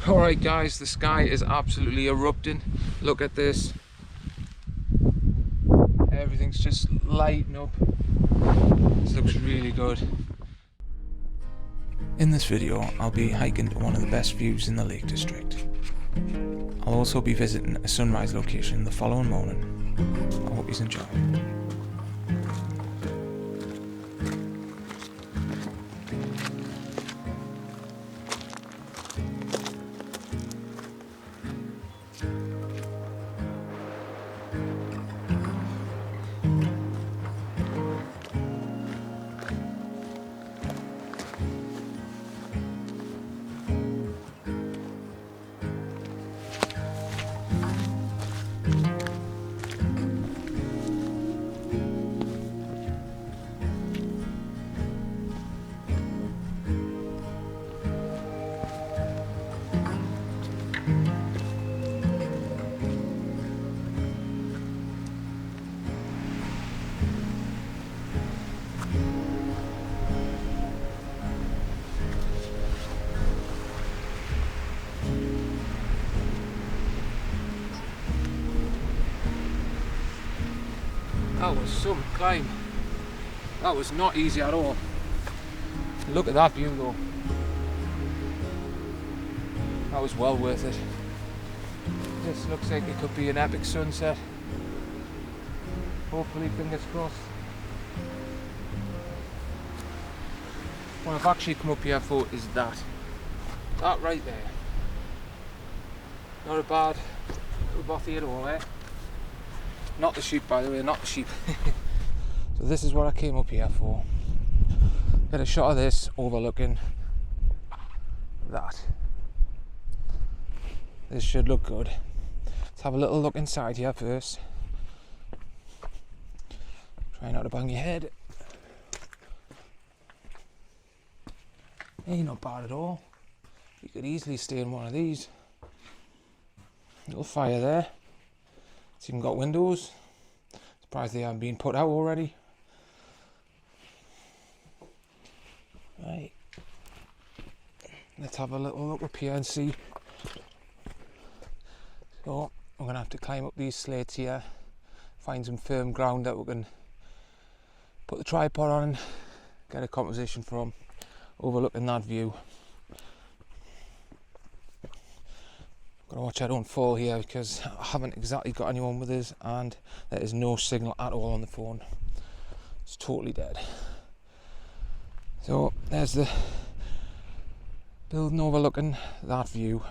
Alright guys, the sky is absolutely erupting. Look at this. Everything's just lighting up. This looks really good. In this video, I'll be hiking to one of the best views in the Lake District. I'll also be visiting a sunrise location the following morning. I hope you enjoy. That was some climb. That was not easy at all. Look at that view though. That was well worth it. This looks like it could be an epic sunset. Hopefully, fingers crossed. What I've actually come up here for is that. That right there. Not a bad little bothy at all, eh? Not the sheep, by the way, not the sheep. So this is what I came up here for. Get a shot of this overlooking that. This should look good. Let's have a little look inside here first. Try not to bang your head. Hey, not bad at all. You could easily stay in one of these. Little fire there. It's even got windows. Surprised they haven't been put out already. Right. Let's have a little look up here and see. So I'm gonna have to climb up these slates here, find some firm ground that we can put the tripod on and get a composition from, overlooking that view. Gotta watch I don't fall here because I haven't exactly got anyone with us and there is no signal at all on the phone. It's totally dead. So there's the building overlooking that view.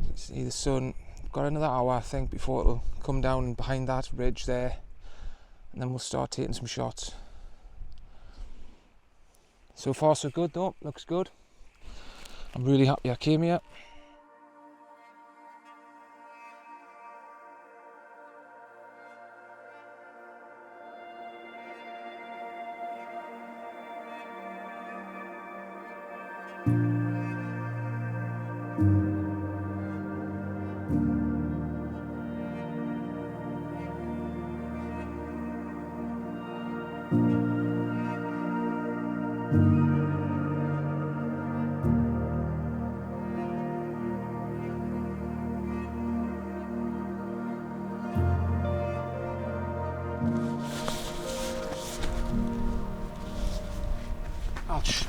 You can see the sun. Got another hour I think before it'll come down behind that ridge there, and then we'll start taking some shots. So far so good though, looks good. I'm really happy I came here. Ouch.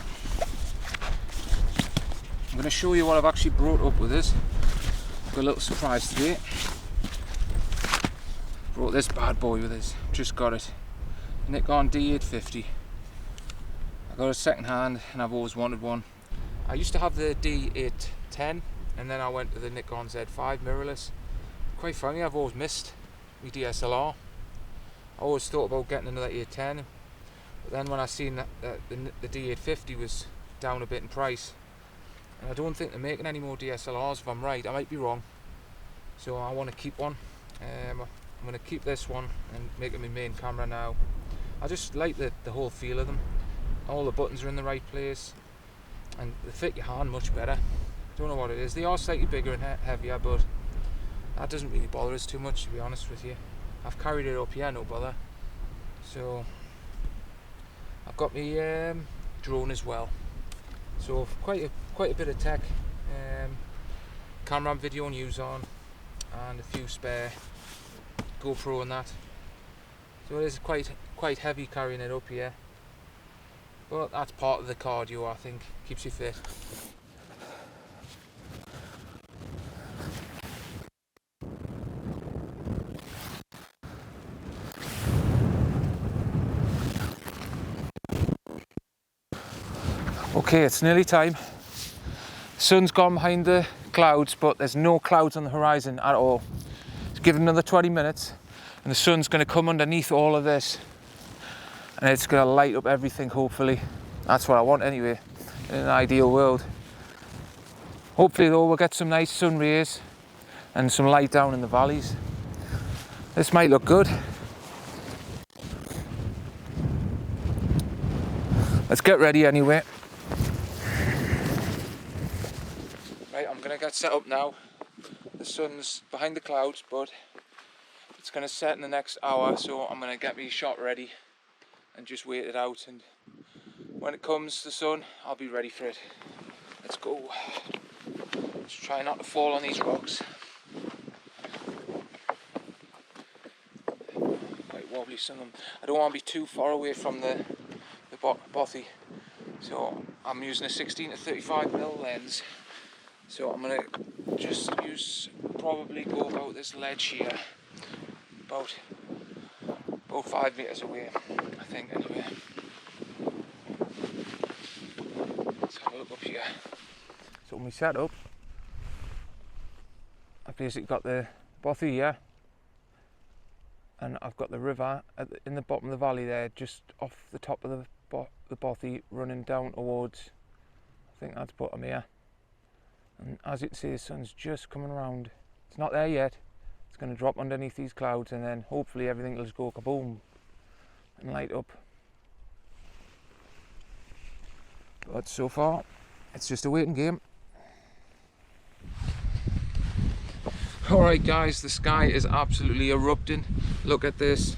I'm going to show you what I've actually brought up with this. Got a little surprise today. Brought this bad boy with us. Just got it. Nikon D850. I got a second hand and I've always wanted one. I used to have the D810 and then I went to the Nikon Z5 mirrorless. Quite frankly, I've always missed my DSLR. I always thought about getting another 810. But then when I seen that the D850 was down a bit in price, and I don't think they're making any more DSLRs if I'm right, I might be wrong. So I want to keep one. I'm going to keep this one and make it my main camera now. I just like the whole feel of them. All the buttons are in the right place and they fit your hand much better. Don't know what it is. They are slightly bigger and heavier, but that doesn't really bother us too much, to be honest with you. I've carried it up here, no bother. So I've got my drone as well. So quite a bit of tech. camera and video news on, and a few spare GoPro and that. So it is quite heavy carrying it up here, but that's part of the cardio, I think. Keeps you fit. Okay, it's nearly time. The sun's gone behind the clouds, but there's no clouds on the horizon at all. Just give it another 20 minutes and the sun's going to come underneath all of this and it's going to light up everything, hopefully. That's what I want anyway, in an ideal world. Hopefully though, we'll get some nice sun rays and some light down in the valleys. This might look good. Let's get ready anyway. Right, I'm going to get set up now. The sun's behind the clouds, but it's going to set in the next hour, so I'm going to get me shot ready and just wait it out, and when it comes, the sun, I'll be ready for it. Let's go. Let's try not to fall on these rocks. Quite wobbly, some of them. I don't want to be too far away from the bothy, so I'm using a 16 to 35mm lens. So I'm going to just probably go about this ledge here, about 5 meters away, I think, anyway. Let's have a look up here. So when we set up, I've basically got the bothy here, and I've got the river in the bottom of the valley there, just off the top of the bothy, running down towards, I think that's bottom here. And as you can see, the sun's just coming around. It's not there yet. It's going to drop underneath these clouds, and then hopefully everything will just go kaboom and light up. But so far, it's just a waiting game. Alright guys, the sky is absolutely erupting. Look at this.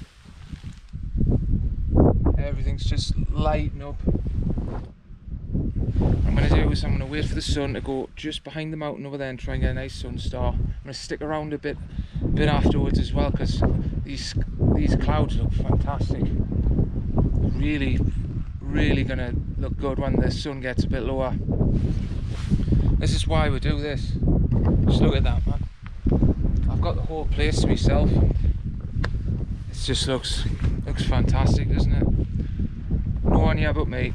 Everything's just lighting up. What I'm going to do is I'm going to wait for the sun to go just behind the mountain over there and try and get a nice sun star. I'm going to stick around a bit afterwards as well, because these clouds look fantastic. Really going to look good when the sun gets a bit lower. This is why we do this. Just look at that, man. I've got the whole place to myself. It just looks fantastic, doesn't it? No one here but me.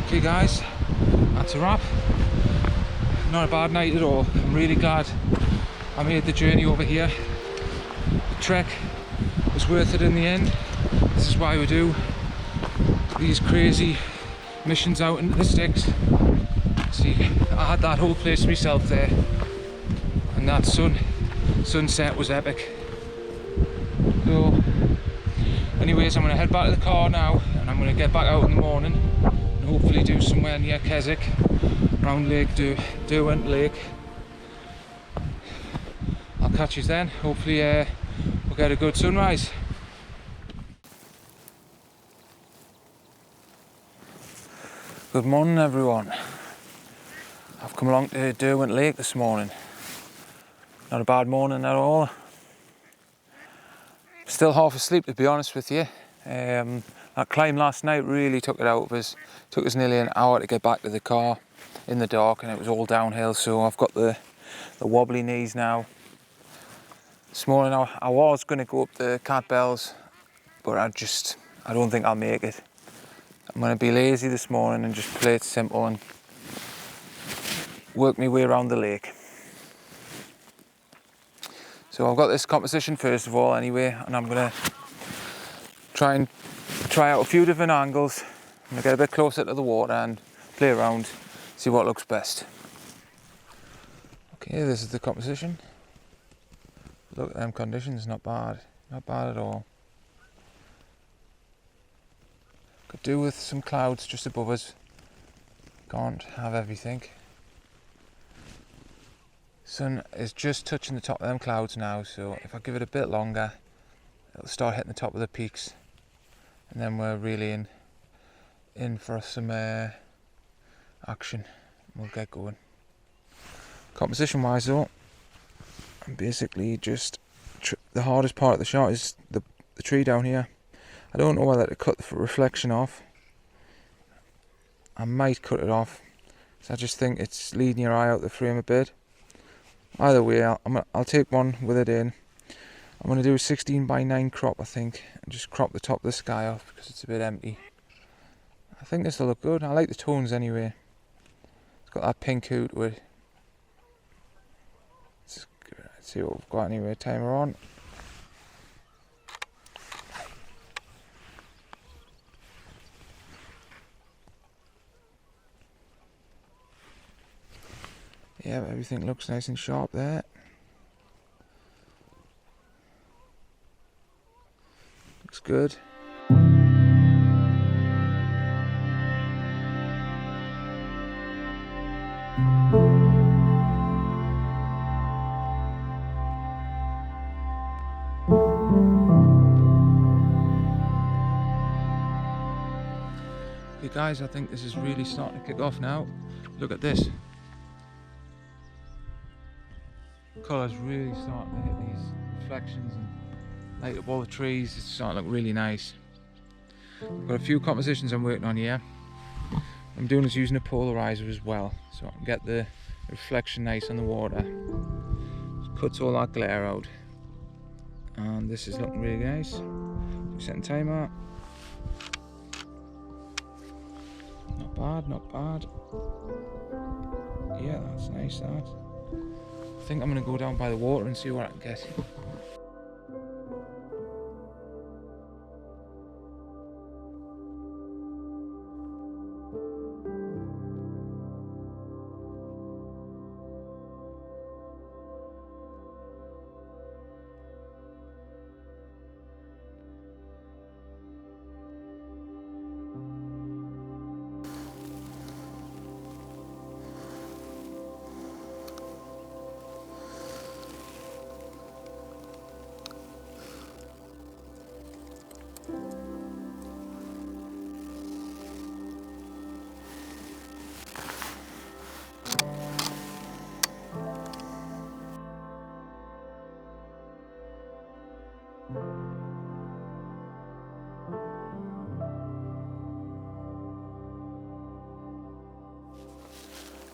Okay guys, that's a wrap. Not a bad night at all. I'm really glad I made the journey over here. The trek was worth it in the end. This is why we do these crazy missions out into the sticks. See, I had that whole place to myself there, and that sunset was epic. So anyways, I'm going to head back to the car now, and I'm going to get back out in the morning and hopefully do somewhere near Keswick, around Lake Derwent Lake. I'll catch you then. Hopefully we'll get a good sunrise. Good morning everyone. I've come along to Derwent Lake this morning. Not a bad morning at all. Still half asleep, to be honest with you. That climb last night really took it out of us. It took us nearly an hour to get back to the car in the dark, and it was all downhill, so I've got the wobbly knees now. This morning I was going to go up the Cat Bells, but I don't think I'll make it. I'm going to be lazy this morning and just play it simple and work my way around the lake. So I've got this composition first of all anyway, and I'm going to try out a few different angles. I'm going to get a bit closer to the water and play around, see what looks best. Okay, this is the composition. Look at them conditions, not bad at all. Could do with some clouds just above us. Can't have everything. Sun is just touching the top of them clouds now, so if I give it a bit longer, it'll start hitting the top of the peaks, and then we're really in for some action. We'll get going. Composition wise though, I'm basically just the hardest part of the shot is the tree down here. I don't know whether to cut the reflection off. I might cut it off, so I just think it's leading your eye out the frame a bit. Either way, I'll take one with it in. I'm going to do a 16:9 crop, I think, and just crop the top of the sky off because it's a bit empty. I think this will look good. I like the tones anyway. It's got that pink hue to it. Let's see what we've got anyway. Timer on. Yeah, everything looks nice and sharp there. Looks good. Hey guys, I think this is really starting to kick off now. Look at this. Colours really starting to hit these reflections and light up all the trees. It's starting to look really nice. I've got a few compositions I'm working on here. What I'm doing is using a polarizer as well, so I can get the reflection nice on the water. Just cuts all that glare out. And this is looking really nice. Setting timer. Not bad, not bad. Yeah, that's nice that. I think I'm going to go down by the water and see what I can get.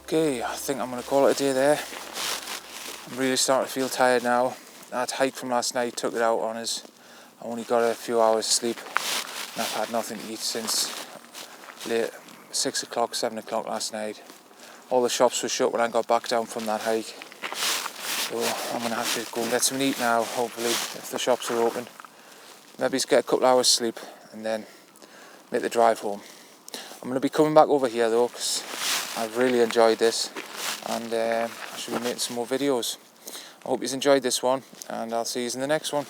Okay, I think I'm going to call it a day there. I'm really starting to feel tired now. That hike from last night took it out on us. I only got a few hours sleep and I've had nothing to eat since late 6 o'clock, 7 o'clock last night. All the shops were shut when I got back down from that hike. So I'm going to have to go and get something to eat now, hopefully, if the shops are open. Maybe just get a couple hours sleep and then make the drive home. I'm going to be coming back over here though, because I've really enjoyed this, and I should be making some more videos. I hope you've enjoyed this one, and I'll see you in the next one.